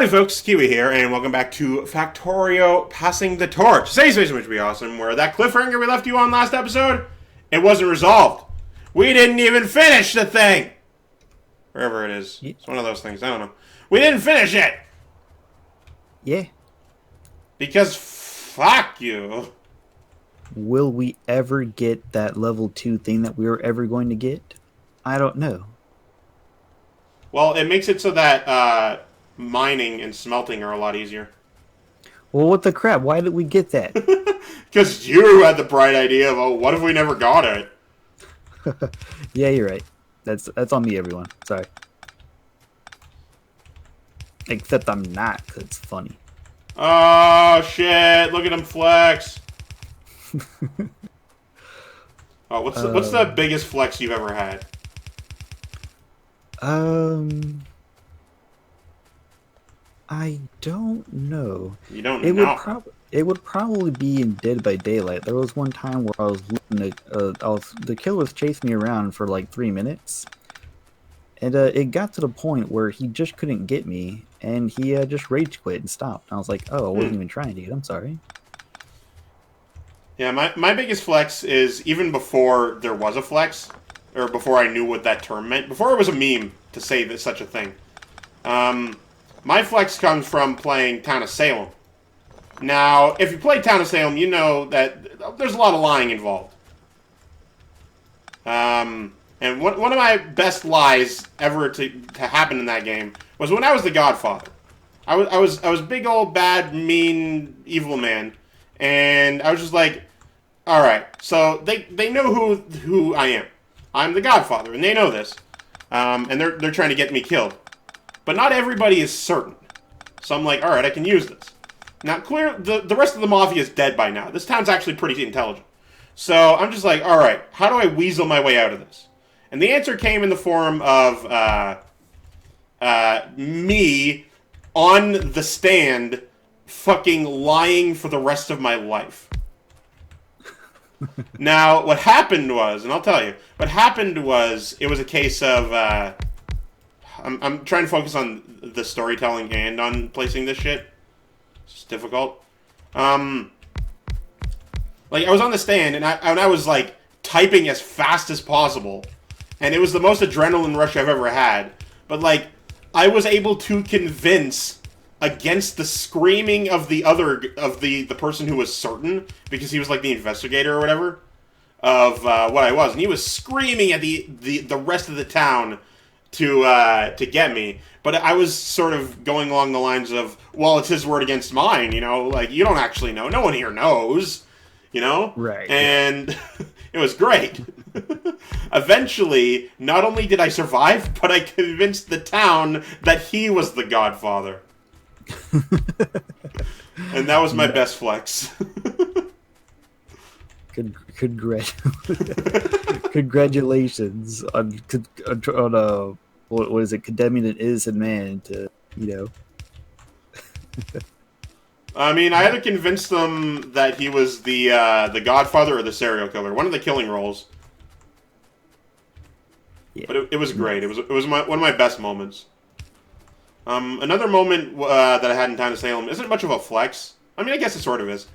Howdy folks, Keywii here, and welcome back to Factorio Passing the Torch. Today's mission would be awesome, where that cliffhanger we left you on last episode, it wasn't resolved. We didn't even finish the thing! Wherever it is. It's one of those things, I don't know. We didn't finish it! Yeah. Because fuck you. Will we ever get that level 2 thing that we were ever going to get? I don't know. Well, it makes it so that, mining and smelting are a lot easier. Well, what the crap? Why did we get that? Because you had the bright idea of, oh, what if we never got it? Yeah, you're right. That's on me, everyone. Sorry. Except I'm not, because it's funny. Oh, shit. Look at him flex. Oh, what's the biggest flex you've ever had? I don't know. You don't it know? It would probably be in Dead by Daylight. There was one time where I was looking at, the killer was chasing me around for like 3 minutes. And it got to the point where he just couldn't get me, and he just rage quit and stopped. And I was like, oh, I wasn't even trying to get. I'm sorry. Yeah, my biggest flex is even before there was a flex, or before I knew what that term meant, before it was a meme to say that such a thing. My flex comes from playing Town of Salem. Now, if you play Town of Salem, you know that there's a lot of lying involved. And one of my best lies ever to happen in that game was when I was the Godfather. I was big old bad mean evil man, and I was just like, all right. So they know who I am. I'm the Godfather, and they know this, and they're trying to get me killed. But not everybody is certain. So I'm like, all right, I can use this. Now, the rest of the Mafia is dead by now. This town's actually pretty intelligent. So I'm just like, all right, how do I weasel my way out of this? And the answer came in the form of me on the stand fucking lying for the rest of my life. Now, what happened was, and I'll tell you, what happened was, it was a case of, I'm trying to focus on the storytelling and on placing this shit. It's difficult. Like, I was on the stand, and I was, like, typing as fast as possible, and it was the most adrenaline rush I've ever had, but, like, I was able to convince, against the screaming of the person who was certain, because he was, like, the investigator or whatever, of what I was, and he was screaming at the rest of the town to get me, but I was sort of going along the lines of, well, it's his word against mine, you know, like, you don't actually know, no one here knows, you know? Right. And it was great. Eventually, not only did I survive, but I convinced the town that he was the Godfather. And that was my best flex. Congratulations on what is it? Condemning an innocent man to, you know. I mean, I had to convince them that he was the Godfather or the serial killer, one of the killing roles. Yeah. But it was great. It was one of my best moments. Another moment that I had in Town of Salem isn't much of a flex. I mean, I guess it sort of is.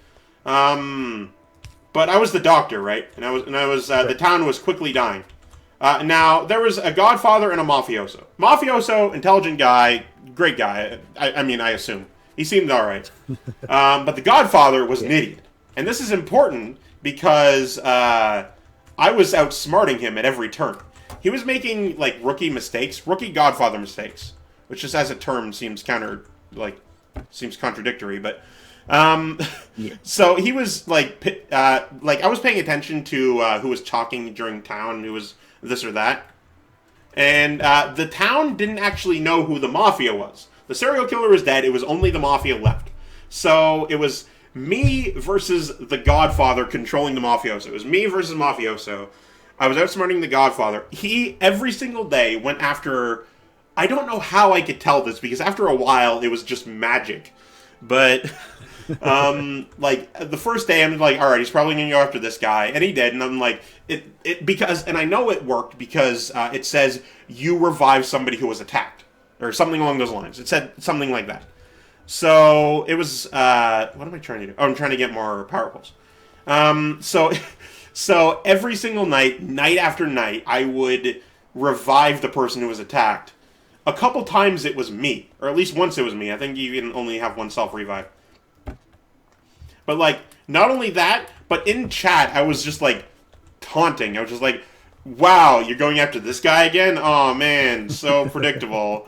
But I was the doctor, right? And I was Sure. The town was quickly dying. Now there was a Godfather and a mafioso. Mafioso, intelligent guy, great guy. I mean, I assume he seemed all right. But the Godfather was an idiot, and this is important because I was outsmarting him at every turn. He was making like rookie Godfather mistakes, which just as a term seems contradictory, but. So he was like I was paying attention to who was talking during town, who was this or that, and the town didn't actually know who the Mafia was. The serial killer was dead. It was only the Mafia left. So it was me versus the Godfather controlling the Mafioso. It was me versus Mafioso. I was outsmarting the Godfather. He, every single day, went after... I don't know how I could tell this, because after a while, it was just magic. But... like, the first day, I'm like, alright, he's probably gonna go after this guy, and he did, and I'm like, and I know it worked, because it says, you revive somebody who was attacked. or something along those lines. It said something like that. So it was. What am I trying to do? Oh, I'm trying to get more power pulls. So so every single night, night after night, I would revive the person who was attacked. A couple times it was me, or at least once it was me. I think you can only have one self revive. But like, not only that, but in chat, I was just like taunting. I was just like, "Wow, you're going after this guy again? Oh man, so predictable."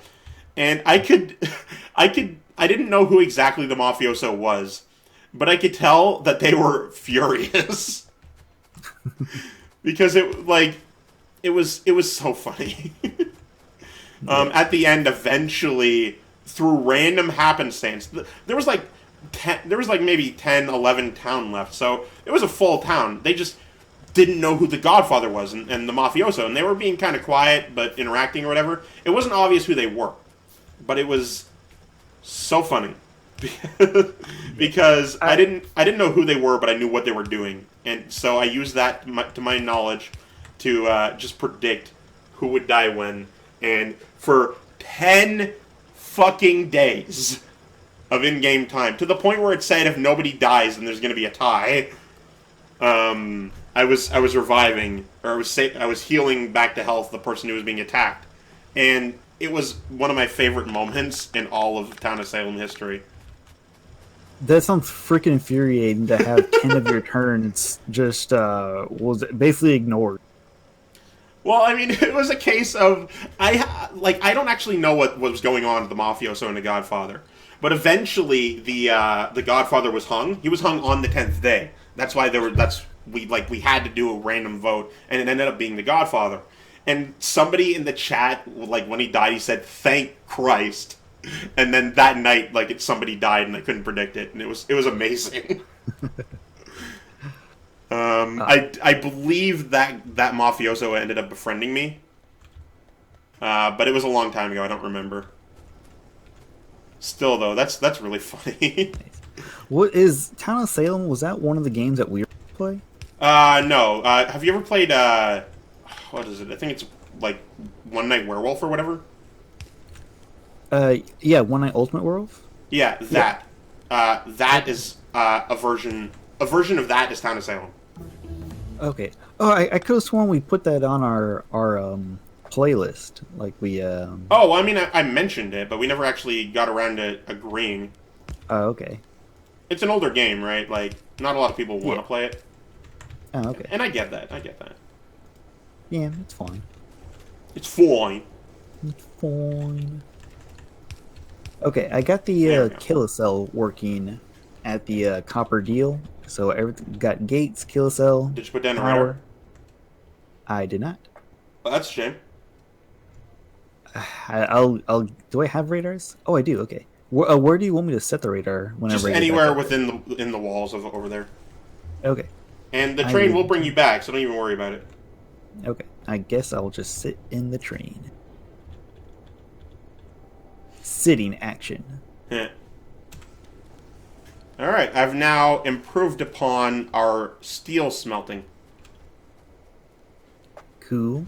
And I didn't know who exactly the mafioso was, but I could tell that they were furious because it was so funny. At the end, eventually, through random happenstance, there was like maybe 10, 11 town left, so it was a full town. They just didn't know who the Godfather was and the mafioso, and they were being kind of quiet but interacting or whatever. It wasn't obvious who they were, but it was so funny because I didn't know who they were, but I knew what they were doing, and so I used that to my knowledge to just predict who would die when. And for 10 fucking days of in-game time, to the point where it said if nobody dies, then there's going to be a tie. I was reviving, or I was healing back to health the person who was being attacked, and it was one of my favorite moments in all of Town of Salem history. That sounds freaking infuriating to have 10 of your turns just was basically ignored. Well, I mean, it was a case of I don't actually know what was going on with the mafioso and the Godfather, but eventually the Godfather was hung. He was hung on the 10th day. That's why we had to do a random vote, and it ended up being the Godfather. And somebody in the chat, like when he died, he said, "Thank Christ." And then that night, somebody died, and I couldn't predict it, and it was amazing. I believe that mafioso ended up befriending me, but it was a long time ago. I don't remember. Still, though, that's really funny. What is Town of Salem? Was that one of the games that we play? No. Have you ever played? What is it? I think it's like One Night Werewolf or whatever. Yeah, One Night Ultimate Werewolf. Yeah, that. Yeah. That is a version of that is Town of Salem. Okay. Oh, I could have sworn we put that on our playlist. Like we. Oh, well, I mean, I mentioned it, but we never actually got around to agreeing. Oh, okay. It's an older game, right? Like, not a lot of people want to play it. Oh, okay. And I get that. Yeah, it's fine. It's fine. It's fine. Okay, I got the Kilocell working at the copper deal. So everything got gates, Kilocell. Did you put down power. a radar? I did not. Well, that's a shame. I'll. Do I have radars? Oh, I do. Okay. Where do you want me to set the radar? Whenever just anywhere within the walls of over there. Okay. And the train will bring you back, so don't even worry about it. Okay. I guess I'll just sit in the train. Sitting action. Yeah. Alright, I've now improved upon our steel smelting. Cool.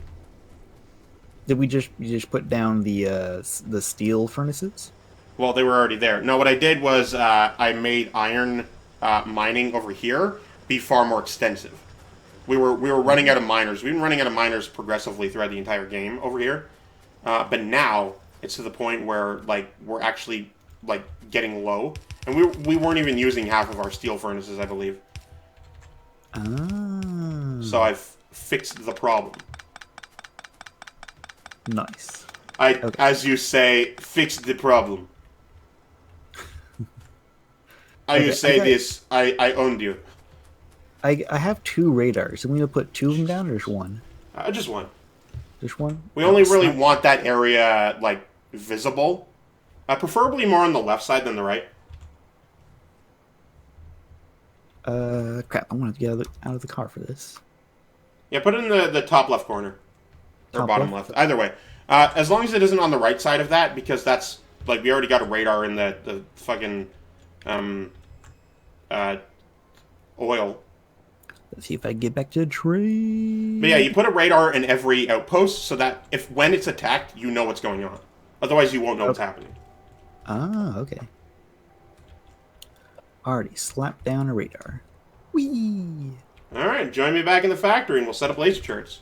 Did you just put down the steel furnaces? Well, they were already there. No, what I did was I made iron mining over here be far more extensive. We were running out of miners. We've been running out of miners progressively throughout the entire game over here. But now it's to the point where we're actually getting low, and we weren't even using half of our steel furnaces, I believe. Ah. So I've fixed the problem. Nice. As you say, fixed the problem. You say this, I owned you. I have 2 radars. Am we gonna put 2 of them down or just one? Just one. Just one? We only really want that area visible. Preferably more on the left side than the right. Crap! I'm gonna have to get out of the car for this. Yeah, put it in the top left corner. Or Top bottom left. Either way. As long as it isn't on the right side of that, because that's, we already got a radar in the fucking, oil. Let's see if I can get back to the tree. But yeah, you put a radar in every outpost so that when it's attacked, you know what's going on. Otherwise, you won't know what's happening. Ah, okay. Already slapped down a radar. Whee! All right, join me back in the factory, and we'll set up laser turrets.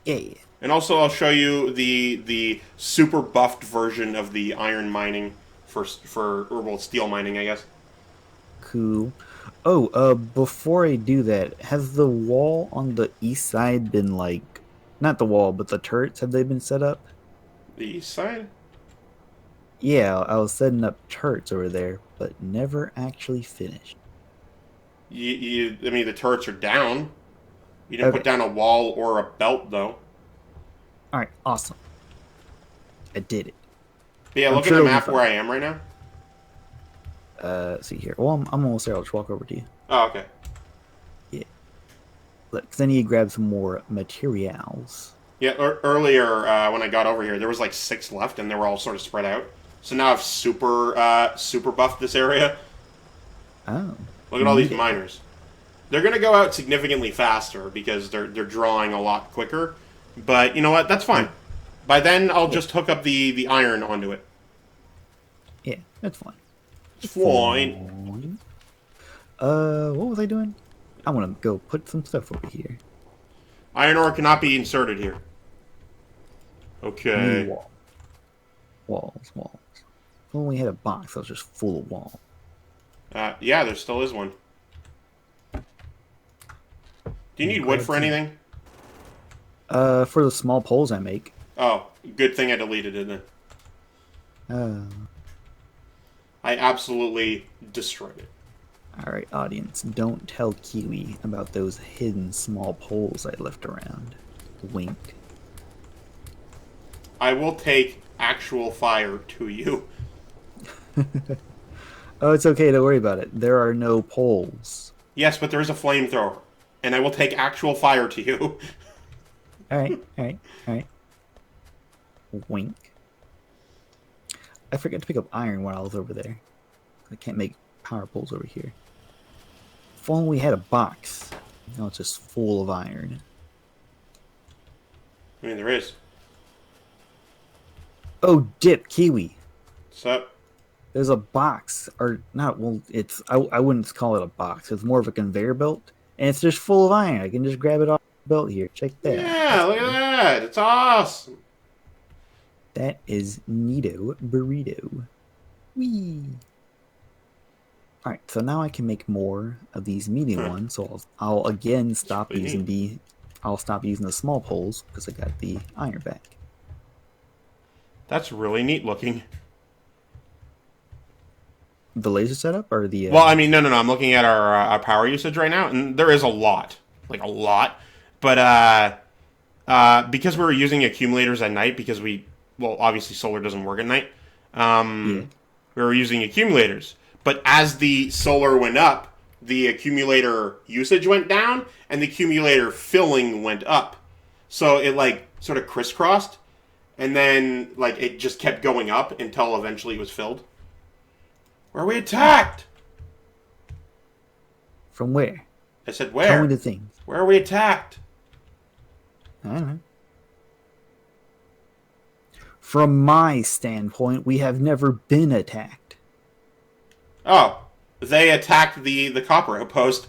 Yeah. And also, I'll show you the super buffed version of the iron mining or steel mining, I guess. Cool. Oh, before I do that, has the wall on the east side been like, not the wall, but the turrets, have they been set up? The east side? Yeah, I was setting up turrets over there, but never actually finished. I mean, the turrets are down. You didn't put Okay. down a wall or a belt, though. All right. Awesome. I did it. But yeah, I'm look at sure the it'll be map fun. where I am right now. See here. Well, I'm almost there. I'll just walk over to you. Oh, okay. Yeah. Look, 'cause I need to grab some more materials. Yeah, earlier when I got over here, there was like 6 left, and they were all sort of spread out. So now I've super buffed this area. Oh. Look at all these Neato. miners. They're going to go out significantly faster because they're drawing a lot quicker. But you know what? That's fine. By then, I'll just hook up the iron onto it. Yeah, that's fine. It's fine. What was I doing? I want to go put some stuff over here. Iron ore cannot be inserted here. I need Okay. wall. Walls. If only had a box that was just full of wall. Yeah, there still is one. Do you need wood for anything? For the small poles I make. Oh, good thing I deleted it then. Uh, I absolutely destroyed it. Alright, audience, don't tell Keywii about those hidden small poles I left around. Wink. I will take actual fire to you. Oh, it's okay, don't worry about it. There are no poles. Yes, but there is a flamethrower. And I will take actual fire to you. Alright. Wink. I forgot to pick up iron while I was over there. I can't make power poles over here. If only we had a box. Now it's just full of iron. I mean, there is. Oh, dip, Keywii. What's up? There's a box, or not, well, I wouldn't call it a box. It's more of a conveyor belt, and it's just full of iron. I can just grab it off the belt here. Check that out. Yeah, look at that. It's awesome. That is neato burrito. Whee! Alright, so now I can make more of these medium ones, so I'll again stop really using I'll stop using the small poles, because I got the iron back. That's really neat looking. The laser setup, or the... Well, I mean, no. I'm looking at our power usage right now, and there is a lot. Like, a lot. But, because we were using accumulators at night, because well, obviously solar doesn't work at night, we were using accumulators. But as the solar went up, the accumulator usage went down, and the accumulator filling went up. So it, like, sort of crisscrossed, and then, like, it just kept going up until eventually it was filled. Where are we attacked? From where? I said, where? Tell me the things. Where are we attacked? I don't know. From my standpoint, we have never been attacked. Oh, they attacked the copper outpost.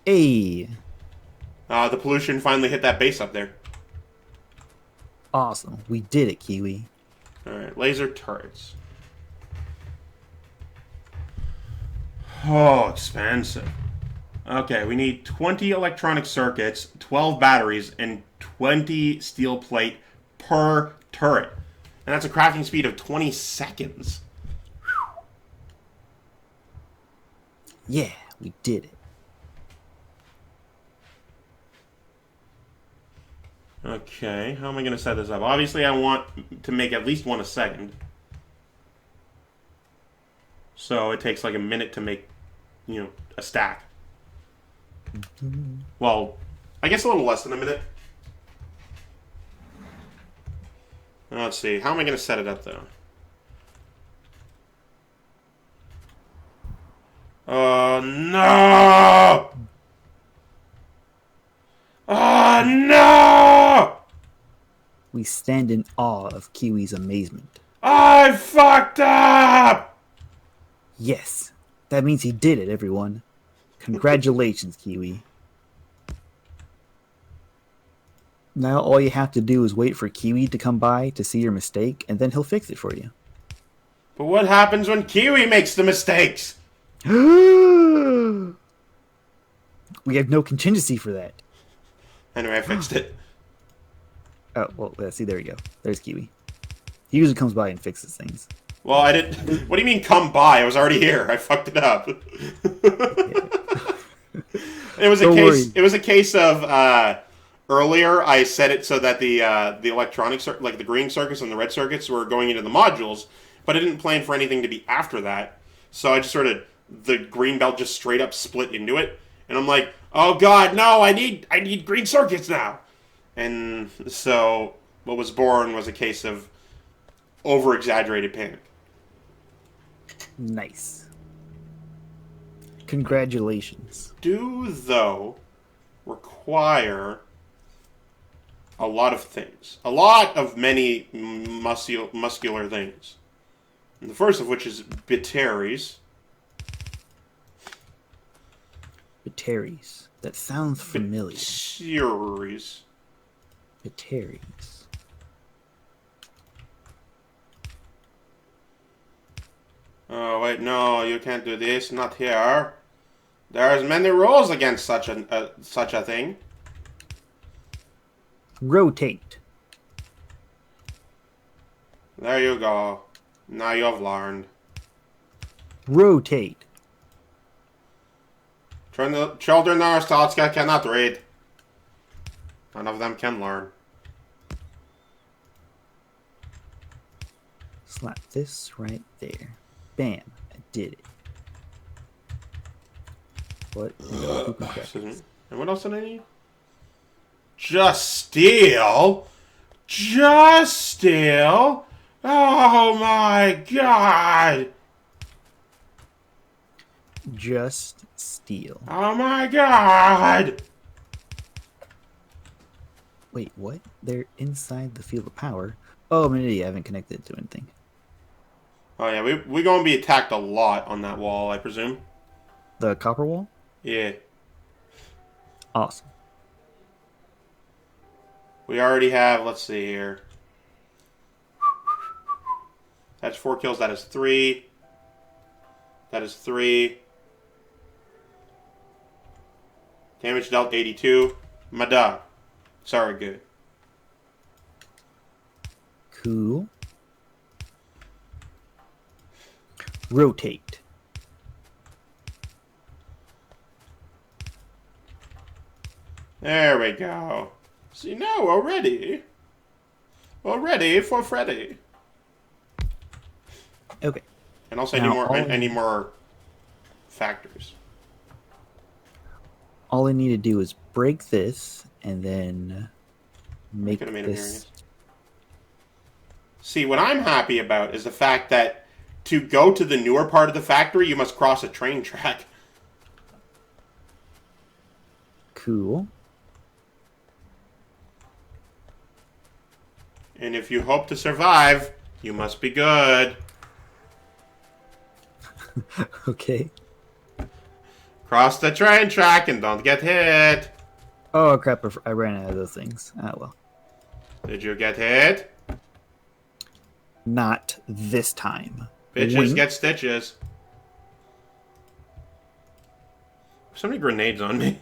Hey, The pollution finally hit that base up there. awesome. We did it, Keywii. Alright, laser turrets. Oh, expensive. Okay, we need 20 electronic circuits, 12 batteries, and 20 steel plate per turret. And that's a crafting speed of 20 seconds. Yeah, we did it. Okay, how am I going to set this up? Obviously, I want to make at least one a second. So it takes like a minute to make, a stack. Well, I guess a little less than a minute. Let's see. How am I going to set it up, though? Oh, no! Oh, no! We stand in awe of Keewee's amazement. I fucked up! Yes, that means he did it, everyone. Congratulations, Keewii. Now all you have to do is wait for Keewii to come by to see your mistake, and then he'll fix it for you. But what happens when Keewii makes the mistakes? We have no contingency for that. Anyway, I fixed it. Oh, well, see, there we go. There's Keewii. He usually comes by and fixes things. Well, I didn't... What do you mean, come by? I was already here. I fucked it up. It was a case of... Earlier, I set it so that the electronic like the green circuits and the red circuits were going into the modules, but I didn't plan for anything to be after that. So I just sort of the green belt just straight up split into it, and I'm like, oh god, no! I need green circuits now. And so what was born was a case of over exaggerated panic. Nice. Congratulations. Do though require a lot of things. A lot of many muscular things. And the first of which is batteries. Batteries. That sounds familiar. Batteries. Batteries. Oh, wait, no, you can't do this. Not here. There's many rules against such a thing. Rotate. There you go. Now you have learned. Rotate. Children Arstotzka cannot read. None of them can learn. Slap this right there. Bam. I did it. What? And what else did I need? Just steal? Just steal? Oh my god! Just steal. Oh my god! Wait, what? They're inside the field of power. Oh, I'm an idiot. I haven't connected it to anything. Oh yeah, we're gonna be attacked a lot on that wall, I presume. The copper wall? Yeah. Awesome. We already have, let's see here. That's 4 kills, that is 3. That is 3. Damage dealt 82. Mada. Sorry, good. Cool. Rotate. There we go. See, now we're ready. We're ready for Freddy. Okay. And also now I need more factors. All I need to do is break this and then make this. See, what I'm happy about is the fact that to go to the newer part of the factory, you must cross a train track. Cool. And if you hope to survive, you must be good. Okay. Cross the train track and don't get hit. Oh crap, I ran out of those things. Ah well. Did you get hit? Not this time. Bitches get stitches. So many grenades on me.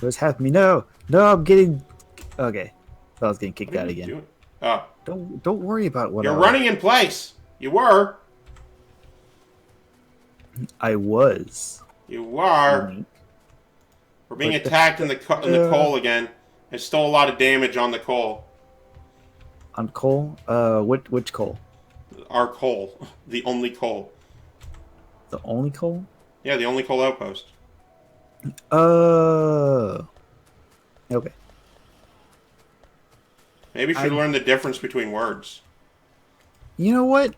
What's happening? No, I'm getting. Okay, I was getting kicked out again. Doing? Oh, don't worry about what you're running in place. You were. I was. You were. We're being attacked in the coal again. There's still a lot of damage on the coal. On coal? Which coal? Our coal. The only coal. The only coal? Yeah, the only coal outpost. Okay. Maybe you should learn the difference between words. You know what?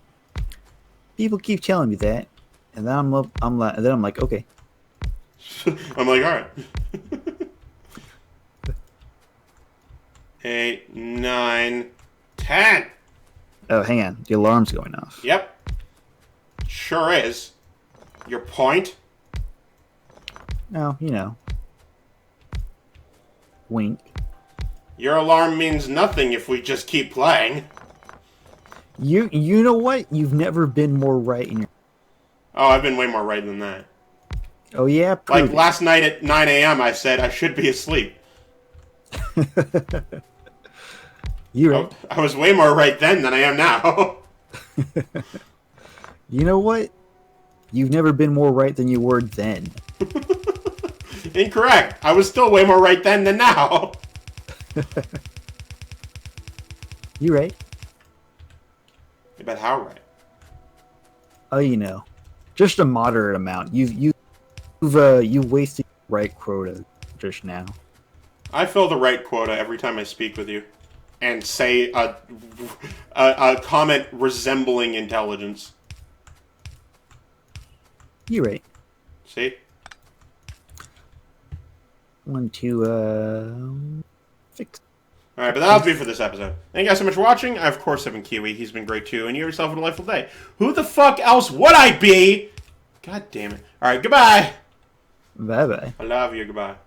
People keep telling me that, and then I'm like, okay. I'm like, all right. 8, 9, 10. Oh, hang on. The alarm's going off. Yep. Sure is. Your point? No, you know. Wink. Your alarm means nothing if we just keep playing. You know what? You've never been more right in your... Oh, I've been way more right than that. Oh, yeah? Like, last night at 9 a.m. I said I should be asleep. You're right. I was way more right then than I am now. You know what? You've never been more right than you were then. Incorrect. I was still way more right then than now. You right. But how right? Oh, you know. Just a moderate amount. You wasted your right quota just now. I fill the right quota every time I speak with you. And say a comment resembling intelligence. You right. See? Want to fix. Alright, but that'll be for this episode. Thank you guys so much for watching. I, of course, have been Keywii. He's been great, too. And you have yourself a delightful day. Who the fuck else would I be? God damn it. Alright, goodbye. Bye-bye. I love you. Goodbye.